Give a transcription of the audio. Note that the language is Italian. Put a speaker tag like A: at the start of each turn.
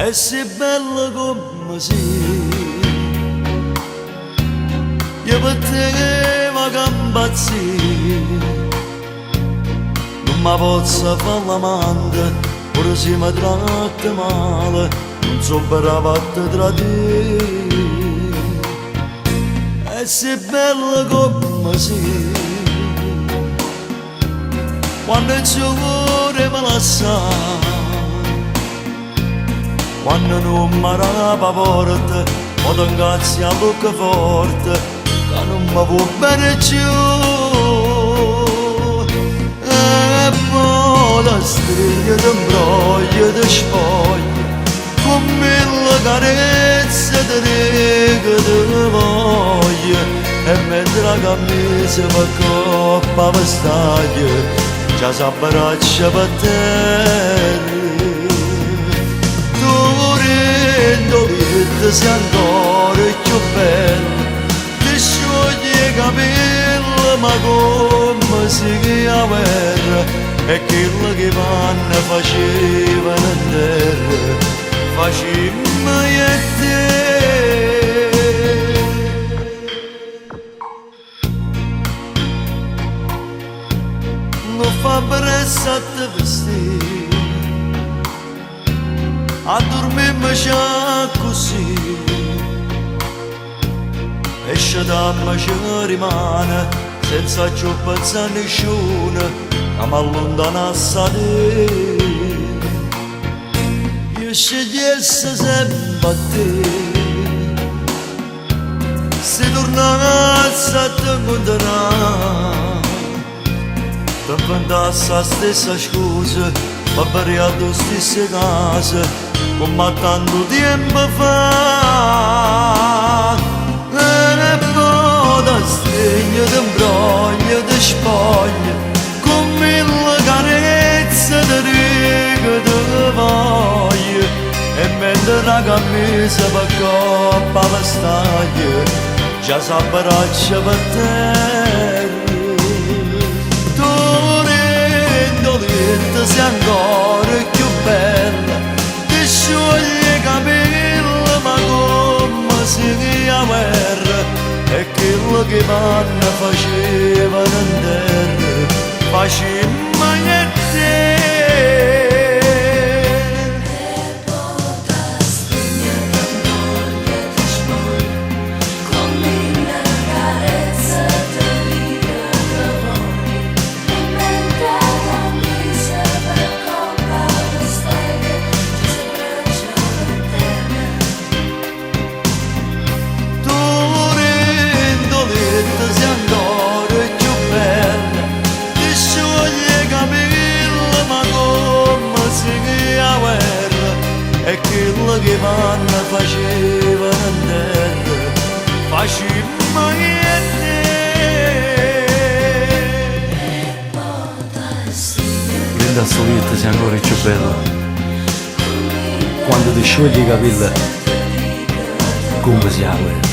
A: e sei bella come sei. Io per te mi campazzì, non mi posso fare l'amante, pure se mi tratta male, non so brava a te tradire. E sei bella come sei, quando il suo cuore me la sa, quando non mi rapa forte, o ti incazzi a bocca forte, che non mi può bene più. E poi la stella ti imbroglia, ti spoglia, con mille carezze ti dico ti voglio. E mentre la camisa va coppa vestaglia, già s'abbraccia per terra. Dorendo sei ancora più bella, ti sciogli i capelli ma come si chiama guerra, e quello che vanno facevano in terra, facemmo io e te. Non fa pressa a te vestire, a dormirmi già così, e sciatamma ci rimane senza più pensare a nessuno che mi allontanasse da te. Io scegliessi sempre a te, se tornassi a te incontrare, ti inventassi la stessa scusa, ma bariato le stesse case come tanto tempo fa. E poi da stregno ti imbroglia, ti spoglia, con mille carezze ti dico ti voglio. E mentre la camisa per coppa vestaglia, già s'abbraccia per terra. Sei ancora più bella, ti sciogli i capelli ma come si chiama guerra, e quello che vanno facevano in terra, facemmo io e te. E quello che vanno facevano in terra, facemmo io e te.
B: Linda solita sei ancora più bella, quando ti sciogli i capelli come si apre.